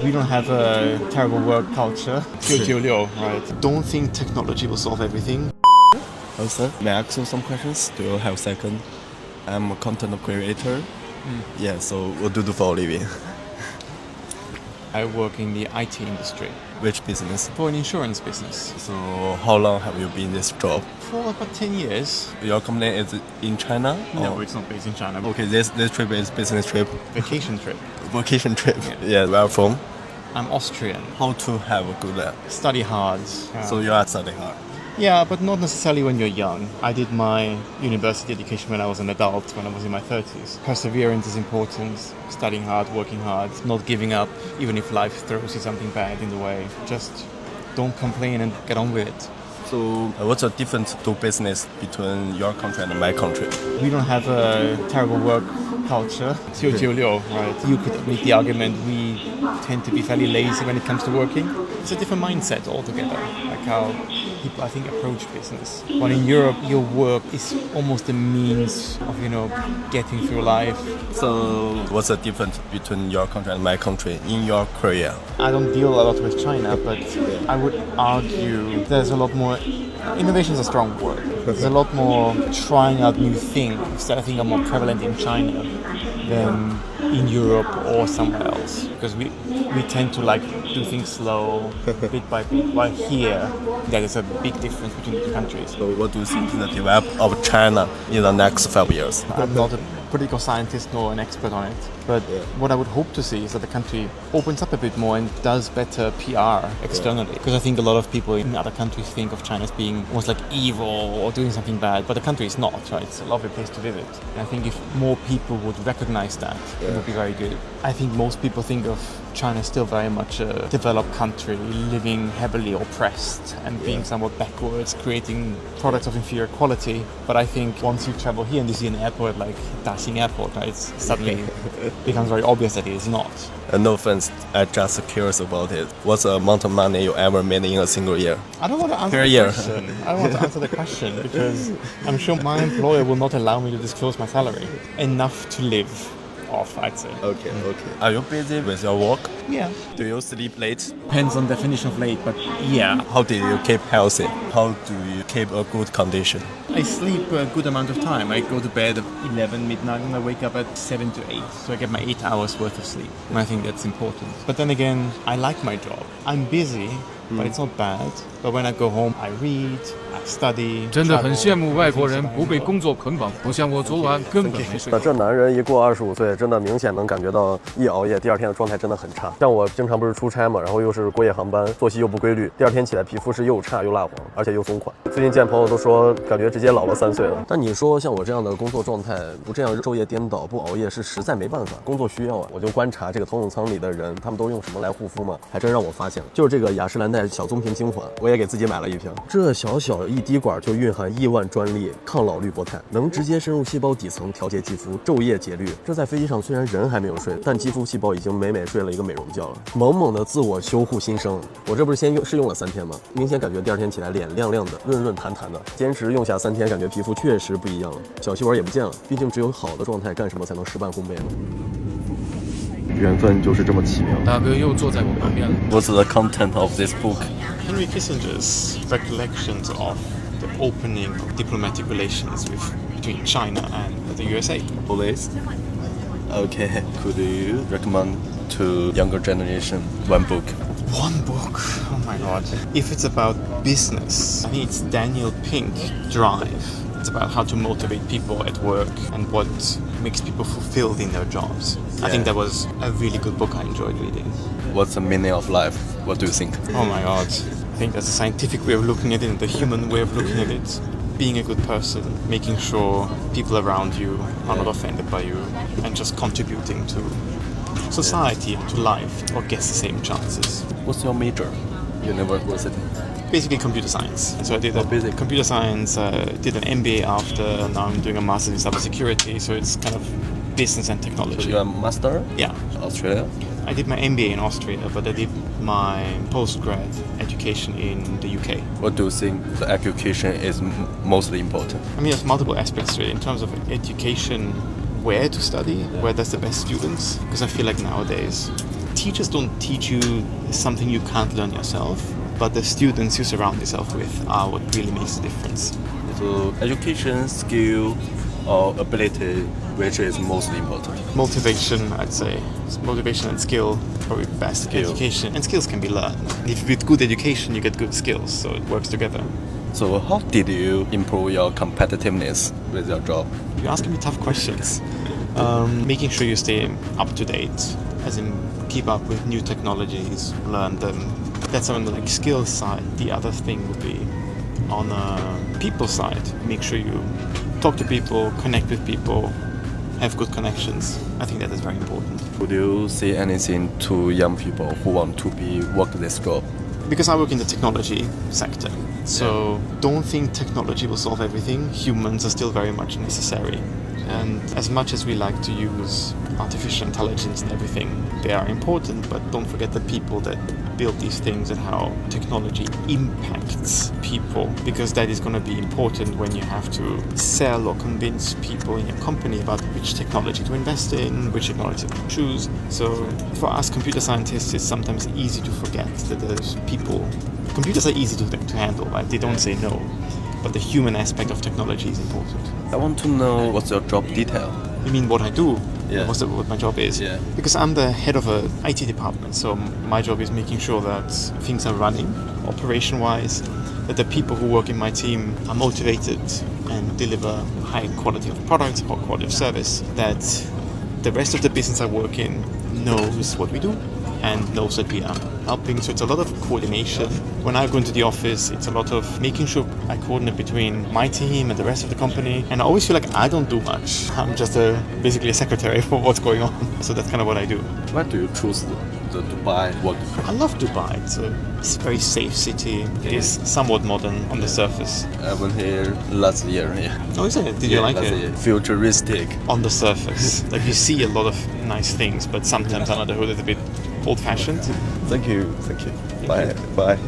We don't have a terrible work culture. 996, right? Don't think technology will solve everything. Hello, sir. May I ask you some questions? Do you have a second? I'm a content creator. Yeah, so what do you do for a living? I work in the IT industry Which business? for an insurance business So how long have you been in this job? for about 10 years. Your company is in China? No, Or- it's not based in China. Okay, this trip is business trip, Vacation trip. vacation trip. Yeah, where are you from? I'm Austrian. How to have a good Study hard. So you are studying hard. Yeah, but not necessarily when you're young. I did my university education when I was an adult, when I was in my 30s. Perseverance is important, studying hard, working hard, not giving up, even if life throws you something bad in the way. Just don't complain and get on with it. So what's the difference to business between your country and my country? We don't have a terrible work culture. 996, right? You could make the argument we tend to be fairly lazy when it comes to working. It's a different mindset altogether, like how people, I think, approach business. When in Europe, your work is almost a means of, getting through life. So what's the difference between your country and my country in your career? I don't deal a lot with China, but I would argue there's a lot more. Innovation is a strong word. There's a lot more trying out new things that I think are more prevalent in China than in Europe or somewhere else. Because we tend to do things slow, bit by bit. While here, there is a big difference between the two countries. So what do you think is the development of China in the next 5 years? I'm not a political scientist nor an expert on it, but what I would hope to see is that the country opens up a bit more and does better PR externally. Because I think a lot of people in other countries think of China as being almost like evil or doing something bad, but the country is not, right? It's a lovely place to visit. And I think if more people would recognize that, it would be very good. I think most people think of China still very much a developed country, living heavily oppressed and being somewhat backwards, creating products of inferior quality. But I think once you travel here and you see an airport like Daxing Airport, right, it suddenly becomes very obvious that it is not. No offense, I'm just curious about it. What's the amount of money you ever made in a single year? I don't want to answer Per the year. question. I don't want to answer the question because I'm sure my employer will not allow me to disclose my salary. Enough to live off, I'd say. Okay. Are you busy with your work? Yeah. Do you sleep late? Depends on definition of late, but yeah. How do you keep healthy? How do you keep a good condition? I sleep a good amount of time. I go to bed at 11 midnight and I wake up at 7 to 8. So I get my 8 hours worth of sleep. And I think that's important. But then again, I like my job. I'm busy, but it's not bad. But when I go home, I read, I study. 真的很羡慕外国人不被工作捆绑，不像我昨晚根本没睡那。这男人一过25岁，真的明显能感觉到一熬夜，第二天的状态真的很差。像我经常不是出差嘛，然后又是过夜航班，作息又不规律，第二天起来皮肤是又差又蜡黄，而且又松垮。最近见朋友都说，感觉直接老了3岁了。但你说像我这样的工作状态，不这样昼夜颠倒，不熬夜是实在没办法，工作需要啊。我就观察这个头等舱里的人，他们都用什么来护肤嘛，还真让我发现了，就是这个雅诗兰黛小棕瓶精华，我也给自己买了一瓶。这小小一滴管就蕴含亿万专利抗老滤波肽，能直接深入细胞底层调节肌肤，昼夜节律。这在飞机上虽然人还没有睡，但肌肤细胞已经美美睡了一个美容觉了，猛猛的自我修护新生。我这不是先试用了3天吗？明显感觉第二天起来脸亮亮的，润润弹弹的。坚持用下3天，感觉皮肤确实不一样了，小细纹也不见了。毕竟只有好的状态，干什么才能事半功倍呢？缘分就是这么奇妙。大哥又坐在我旁边了。 What's the content of this book? Henry Kissinger's recollections of the opening of diplomatic relations between China and the USA. Police? Okay. Could you recommend to younger generation one book? One book? Oh my god. If it's about business, I think it's Daniel Pink, Drive. It's about how to motivate people at work and what makes people fulfilled in their jobs. I think that was a really good book I enjoyed reading. What's the meaning of life? What do you think? Oh my god. I think that's a scientific way of looking at it and the human way of looking at it. Being a good person, making sure people around you are not offended by you, and just contributing to society and to life, or gets the same chances. What's your major? University. Basically computer science. So I did basic. computer science, did an MBA after, now I'm doing a master's in cybersecurity, so it's kind of business and technology. So you're a master? Yeah. Australia? I did my MBA in Austria, but I did my postgrad education in the UK. What do you think the education is mostly important? I mean, there's multiple aspects to it in terms of education, where to study, where there's the best students, because I feel like nowadays teachers don't teach you something you can't learn yourself, but the students you surround yourself with are what really makes the difference. So education, skill, or ability, which is mostly important? Motivation, I'd say. Motivation and skill, probably best. Skill. Education and skills can be learned. If with good education, you get good skills, so it works together. So how did you improve your competitiveness with your job? You're asking me tough questions. Making sure you stay up to date, as in keep up with new technologies, learn them. That's on the skill side. The other thing would be on the people side. Make sure you talk to people, connect with people, have good connections. I think that is very important. Would you say anything to young people who want to work this job? Because I work in the technology sector, so don't think technology will solve everything. Humans are still very much necessary. And as much as we like to use artificial intelligence and everything, they are important, but don't forget the people that build these things and how technology impacts people, because that is going to be important when you have to sell or convince people in your company about which technology to invest in, which technology to choose. So for us computer scientists, it's sometimes easy to forget that there's people. Computers are easy to handle, right? They don't say no. But the human aspect of technology is important. I want to know what's your job detail. You mean what I do? Yeah. What my job is? Yeah. Because I'm the head of a IT department, so my job is making sure that things are running operation-wise, that the people who work in my team are motivated and deliver high quality of products, high quality of service, that the rest of the business I work in knows what we do and knows that we are helping. So it's a lot of coordination. When I go into the office, it's a lot of making sure I coordinate between my team and the rest of the company. And I always feel like I don't do much. I'm just basically a secretary for what's going on. So that's kind of what I do. Why do you choose the Dubai work? I love Dubai. It's a very safe city. It is somewhat modern on the surface. I went here last year. Yeah. Oh, is it? Did you like last it? year. Futuristic. On the surface. Like you see a lot of nice things, but sometimes under the hood it's a bit old-fashioned. Thank you. Bye. Bye.